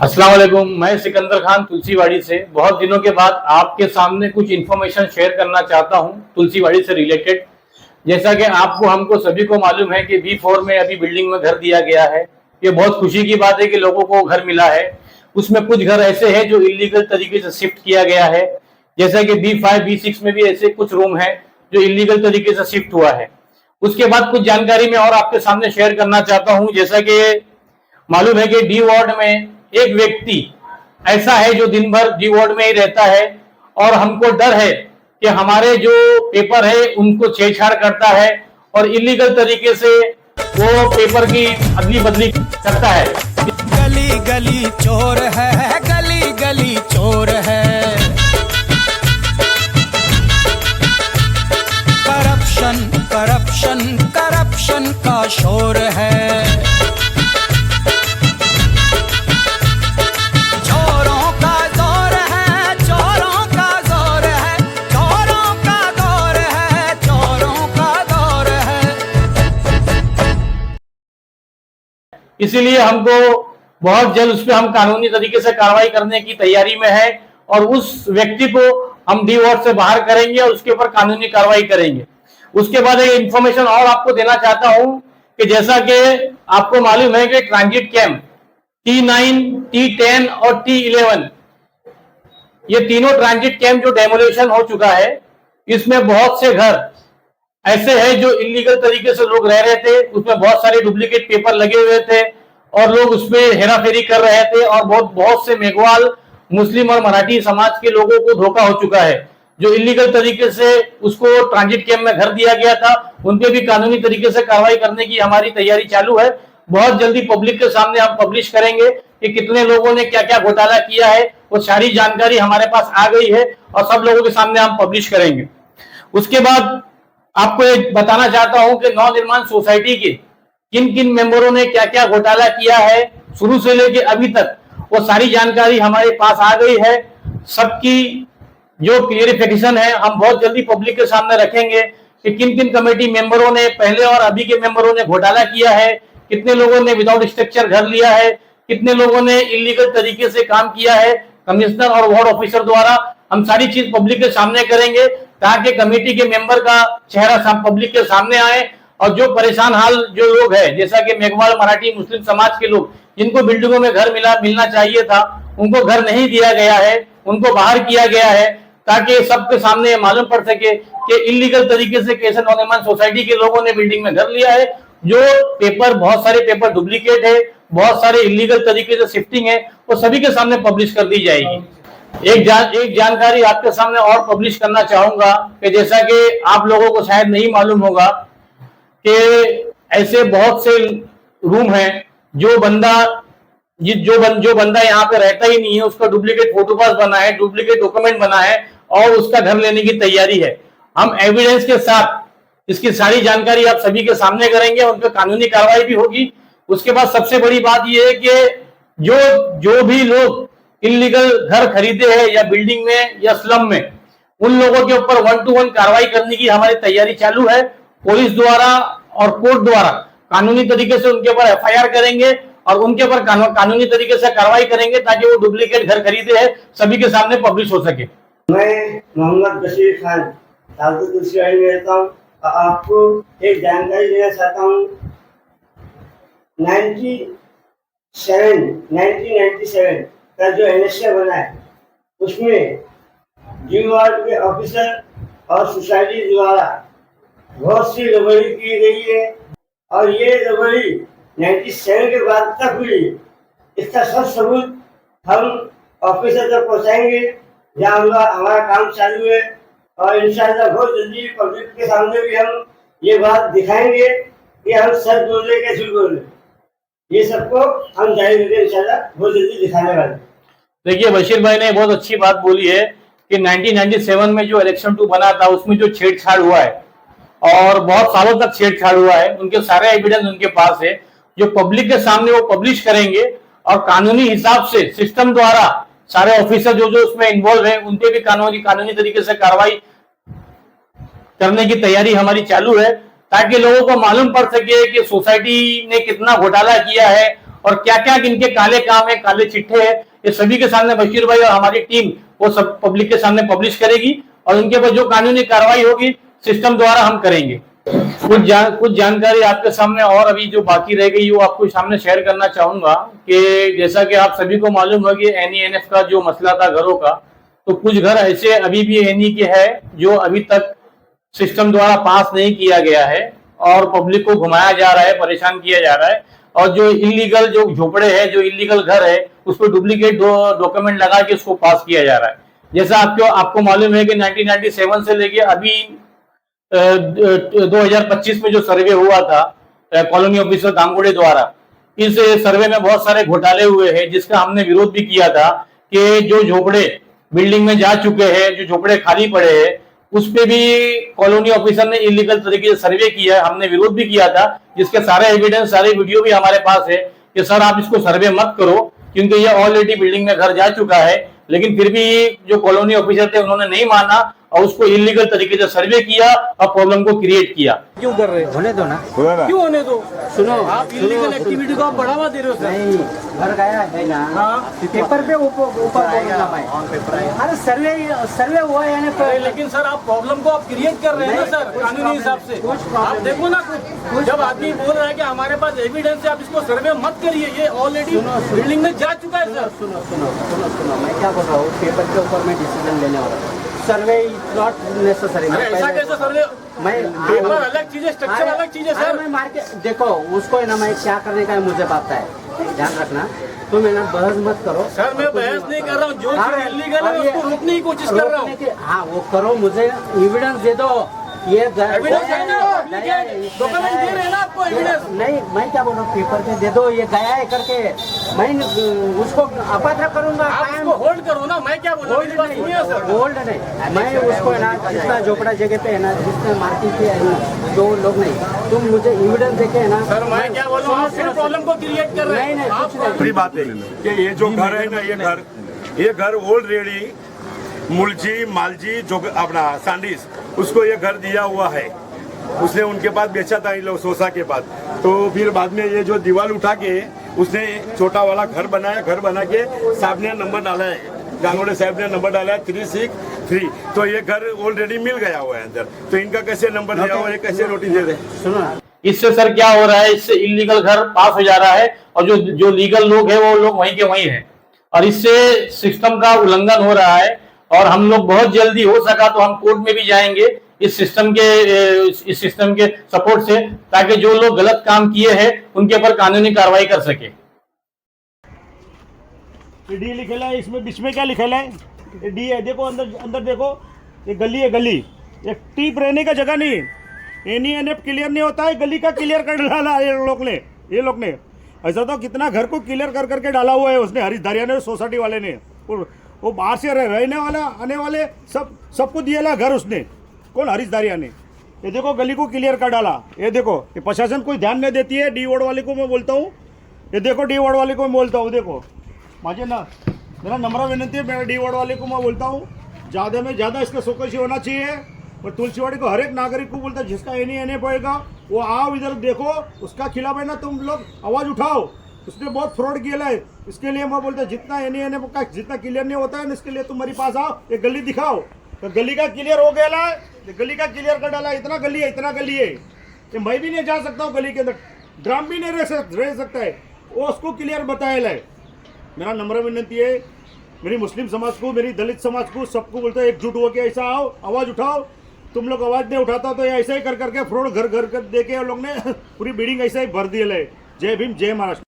अस्सलाम वालेकुम। मैं सिकंदर खान तुलसीवाड़ी से बहुत दिनों के बाद आपके सामने कुछ इन्फॉर्मेशन शेयर करना चाहता हूं तुलसीवाड़ी से रिलेटेड। जैसा कि आपको हमको सभी को मालूम है कि B4 में अभी बिल्डिंग में घर दिया गया है। ये बहुत खुशी की बात है कि लोगों को घर मिला है। उसमें कुछ घर ऐसे हैं जो इलीगल तरीके से शिफ्ट किया गया है, जैसा कि B5 B6 में भी ऐसे कुछ रूम है जो इलीगल तरीके से शिफ्ट हुआ है। उसके बाद कुछ जानकारी मैं और आपके सामने शेयर करना चाहता हूँ। जैसा कि मालूम है कि डी वार्ड में एक व्यक्ति ऐसा है जो दिन भर डी वार्ड में ही रहता है और हमको डर है कि हमारे जो पेपर है उनको छेड़छाड़ करता है और इलीगल तरीके से वो पेपर की अदली बदली करता है। गली गली चोर है, गली गली चोर है। करप्शन करप्शन करप्शन का शोर है। इसीलिए हमको बहुत जल्द उस पर हम कानूनी तरीके से कार्रवाई करने की तैयारी में है और उस व्यक्ति को हम डी वार्ड से बाहर करेंगे और उसके ऊपर कानूनी कार्रवाई करेंगे। उसके बाद एक इंफॉर्मेशन और आपको देना चाहता हूं कि जैसा कि आपको मालूम है कि ट्रांजिट कैंप T9, T10 और T11 ये तीनों ट्रांजिट कैंप जो डेमोलेशन हो चुका है, इसमें बहुत से घर ऐसे हैं जो इलीगल तरीके से लोग रह रहे थे। उसमें बहुत सारे डुप्लीकेट पेपर लगे हुए थे और लोग उसमें हेराफेरी कर रहे थे और बहुत से मेघवाल, मुस्लिम और मराठी समाज के लोगों को धोखा हो चुका है। जो इलीगल तरीके से उसको ट्रांजिट कैंप में घर दिया गया था, उन पे भी कानूनी तरीके से कार्रवाई करने की हमारी तैयारी चालू है। बहुत जल्दी पब्लिक के सामने हम पब्लिश करेंगे कि कितने लोगों ने क्या क्या घोटाला किया है। वो सारी जानकारी हमारे पास आ गई है और सब लोगों के सामने हम पब्लिश करेंगे। उसके बाद आपको एक बताना चाहता हूं कि नव निर्माण सोसाइटी के किन किन मेंबरों ने क्या क्या घोटाला किया है शुरू से लेकर अभी तक, वो सारी जानकारी हमारे पास आ गई है। सबकी जो क्लियरिफिकेशन है हम बहुत जल्दी पब्लिक के सामने रखेंगे कि किन किन कमेटी मेंबरों ने, पहले और अभी के मेंबरों ने घोटाला किया है, कितने लोगों ने विदाउट स्ट्रक्चर घर लिया है, कितने लोगों ने इलीगल तरीके से काम किया है कमिश्नर और वार्ड ऑफिसर द्वारा। हम सारी चीज पब्लिक के सामने करेंगे ताकि कमेटी के मेंबर का चेहरा पब्लिक के सामने आए और जो परेशान हाल जो लोग हैं, जैसा कि मेघवाल, मराठी, मुस्लिम समाज के लोग जिनको बिल्डिंगों में घर मिलना चाहिए था, उनको घर नहीं दिया गया है, उनको बाहर किया गया है, ताकि सबके सामने मालूम पड़ सके कि इलीगल तरीके से कैसे नवनिर्माण सोसाइटी के लोगों ने बिल्डिंग में घर लिया है। जो पेपर, बहुत सारे पेपर डुप्लीकेट है, बहुत सारे इलीगल तरीके से शिफ्टिंग है, वो सभी के सामने पब्लिश कर दी जाएगी। एक जानकारी आपके सामने और पब्लिश करना चाहूंगा कि जैसा कि आप लोगों को शायद नहीं मालूम होगा कि ऐसे बहुत से रूम हैं जो बंदा यहाँ पे रहता ही नहीं है, उसका डुप्लीकेट फोटो पास बना है, डुप्लीकेट डॉक्यूमेंट बना है और उसका घर लेने की तैयारी है। हम एविडेंस के साथ इसकी सारी जानकारी आप सभी के सामने करेंगे, उन पर कानूनी कार्रवाई भी होगी। उसके बाद सबसे बड़ी बात यह है कि जो भी लोग इलीगल घर खरीदे हैं या बिल्डिंग में या स्लम में, उन लोगों के ऊपर 1 to 1 कार्रवाई करने की हमारी तैयारी चालू है। पुलिस द्वारा और कोर्ट द्वारा कानूनी तरीके से उनके ऊपर FIR करेंगे और उनके ऊपर कानूनी तरीके से कार्रवाई करेंगे ताकि वो डुप्लीकेट घर खरीदे हैं सभी के सामने पब्लिश हो सके। मैं मोहम्मद बशीर खान तुलसीवाड़ी में रहता हूँ। आपको एक जानकारी देना चाहता हूँ। 1997 का जो NSA बना है, उसमें डी वार्ड के ऑफिसर और सोसाइटी द्वारा बहुत सी गड़बड़ी की गई है और ये गड़बड़ी 97 के बाद तक हुई। इसका सब सबूत हम ऑफिसर तक पहुंचाएंगे जहाँ हमारा काम चालू है और इंशाल्लाह बहुत जल्दी पब्लिक के सामने भी हम ये बात दिखाएंगे कि हम सच बोल रहे क्या झूठ बोल रहे। ये सबको हम जारी करके इंशाल्लाह बहुत जल्दी दिखाने वाले। देखिए, बशीर भाई ने बहुत अच्छी बात बोली है कि 1997 में जो इलेक्शन 2 बना था उसमें जो छेड़छाड़ हुआ है और बहुत सालों तक छेड़छाड़ हुआ है, उनके सारे एविडेंस उनके पास है जो पब्लिक के सामने वो पब्लिश करेंगे और कानूनी हिसाब से सिस्टम द्वारा सारे ऑफिसर जो उसमें इन्वॉल्व है उन पे भी कानूनी तरीके से कार्रवाई करने की तैयारी हमारी चालू है ताकि लोगों को मालूम पड़ सके कि सोसाइटी ने कितना घोटाला किया है और क्या क्या इनके काले काम है, काले चिट्ठे है, ये सभी के सामने बशीर भाई और हमारी टीम वो सब पब्लिक के सामने पब्लिश करेगी और उनके ऊपर जो कानूनी कार्रवाई होगी सिस्टम द्वारा हम करेंगे। कुछ जानकारी आपके सामने और अभी जो बाकी रह गई वो आपको सामने शेयर करना चाहूंगा कि जैसा कि आप सभी को मालूम है कि NENF का जो मसला था घरों का, तो कुछ घर ऐसे अभी भी NE के है जो अभी तक सिस्टम द्वारा पास नहीं किया गया है और पब्लिक को घुमाया जा रहा है, परेशान किया जा रहा है। और जो इलीगल जो झोपड़े है, जो इलीगल घर है, उस पर डुप्लीकेट डॉक्यूमेंट लगा के उसको पास किया जा रहा है। जैसा आपको मालूम है कि 1997 से लेके अभी 2025 में जो सर्वे हुआ था कॉलोनी ऑफिसर गांगुड़े द्वारा, इस सर्वे में बहुत सारे घोटाले हुए हैं जिसका हमने विरोध भी किया था कि जो झोपड़े बिल्डिंग में जा चुके हैं, जो झोपड़े खाली पड़े हैं, उस पे भी कॉलोनी ऑफिसर ने इलीगल तरीके से सर्वे किया है। हमने विरोध भी किया था, जिसके सारे एविडेंस, सारे वीडियो भी हमारे पास है कि सर आप इसको सर्वे मत करो क्योंकि ये ऑलरेडी बिल्डिंग में घर जा चुका है। लेकिन फिर भी जो कॉलोनी ऑफिसर थे उन्होंने नहीं माना और उसको इलीगल तरीके से सर्वे किया और प्रॉब्लम को क्रिएट किया। क्यों कर रहे हो? होने दो ना। क्यों होने दो? सुनो, आप इलीगल एक्टिविटी को आप बढ़ावा दे रहे हो सर। नहीं, घर गया है ना। हाँ, पेपर पे ऊपर बोलना भाई। अरे सर्वे हुआ है यानी, लेकिन सर आप प्रॉब्लम को आप क्रिएट कर रहे हैं ना सर, कानूनी हिसाब से। आप देखो ना, कुछ जब आदमी बोल रहा है कि हमारे पास एविडेंस है, आप इसको सर्वे मत करिए, ये ऑलरेडी बिल्डिंग में जा चुका है सर। सुनो, मैं क्या बोल रहा हूँ, पेपर के ऊपर मैं डिसीजन लेने वाला हूँ। सर्वे इज नॉट नेसेसरी। ऐसा कैसे सर्वे? मैं पेपर अलग चीज है, स्ट्रक्चर अलग चीज है सर। मैं मार के देखो उसको है ना, मैं क्या करने का है मुझे पता है, ध्यान रखना। तो मैं ना बहस मत करो सर। मैं बहस नहीं कर रहा हूँ, जो इलीगल है उसको रोकने की कोशिश कर रहा हूँ। हाँ वो करो, मुझे एविडेंस दे दो। ये डॉक्यूमेंट दे रहे हैं ना आपको एविडेंस? नहीं, मैं क्या बोल रहा हूँ, पेपर पे दे दो ये गया है करके, मैं उसको अपात्र करूंगा। उसको होल्ड करो ना, मैं क्या बोल रहा हूँ, होल्ड नहीं, मैं उसको है ना जितना झोपड़ा जगह पे है ना, जिसने मार्केट किया है ना, जो लोग नहीं, तुम मुझे एविडेंस देके है ना। सर मैं क्या बोल रहा हूँ, सिर्फ प्रॉब्लम को क्रिएट कर रहे हैं। दूसरी बात है कि ये जो घर है ना, ये घर ऑलरेडी मुलजी मालजी जो अपना सांडिस, उसको ये घर दिया हुआ है। उसने उनके पास बेचा था इन लोग सोसा के पास। तो फिर बाद में ये जो दीवार उठा के उसने छोटा वाला घर बनाया, घर बना के साहब ने नंबर डाला है, गांगुड़े साहब ने नंबर डाला है 363। तो ये घर ऑलरेडी मिल गया हुआ है अंदर, तो इनका कैसे नंबर दिया हुआ है, कैसे नोटिस दे रहे? सुनो, इससे सर क्या हो रहा है, इससे इलीगल घर पास हो जा रहा है और जो लीगल लोग है वो लोग वहीं के वहीं है और इससे सिस्टम का उल्लंघन हो रहा है। और हम लोग बहुत जल्दी हो सका तो हम कोर्ट में भी जाएंगे इस सिस्टम के सपोर्ट से, ताकि जो लोग गलत काम किए हैं उनके ऊपर कानूनी कार्रवाई कर सके। डी लिखेला है, इसमें बीच में क्या लिखेला है? ये डी है, देखो अंदर देखो, ये गली है, गली ये टीप रहने का जगह नहीं। NENF क्लियर नहीं होता है, गली का क्लियर कर डाला ये लोग ने। ऐसा तो कितना घर को क्लियर कर करके डाला हुआ है उसने, हरीश धारिया ने, सोसाइटी वाले ने। वो बाहर से रहने वाला आने वाले सबको दिया घर उसने, कौन? हरीश धारिया ने। ये देखो गली को क्लियर कर डाला। ये देखो, ये प्रशासन कोई ध्यान नहीं देती है। डी वार्ड वाले को मैं बोलता हूँ, ये देखो डी वार्ड वाले को मैं बोलता हूँ, देखो मुझे ना मेरा नम्र विनंती है, मेरा डी वार्ड वाले को मैं बोलता हूँ, ज़्यादा में ज़्यादा इसका चौकसी होना चाहिए। और तुलसीवाड़ी को हर एक नागरिक को बोलता है, जिसका NENF होएगा वो आओ इधर देखो, उसका खिलाफ है ना तुम लोग आवाज़ उठाओ। उसने बहुत फ्रॉड किया है, इसके लिए मैं बोलता हूँ जितना NENF का जितना क्लियर नहीं होता है इसके लिए तुम्हारे पास आओ, ये गली दिखाओ। तो गली का क्लियर हो गया है, गली का क्लियर कर डाला, इतना गली है कि मैं भी नहीं जा सकता हूँ गली के अंदर, ड्राम भी नहीं रह सकता है, वो उसको क्लियर बताया है। मेरा नम्र विनती है, मेरी मुस्लिम समाज को, मेरी दलित समाज को, सबको बोलता है एकजुट होकर ऐसा आओ, आवाज़ उठाओ। तुम लोग आवाज़ नहीं उठाता तो ऐसा ही कर करके फ्रॉड घर घर कर दे के लोग ने पूरी बिल्डिंग ऐसा ही भर दिया है। जय भीम, जय महाराष्ट्र।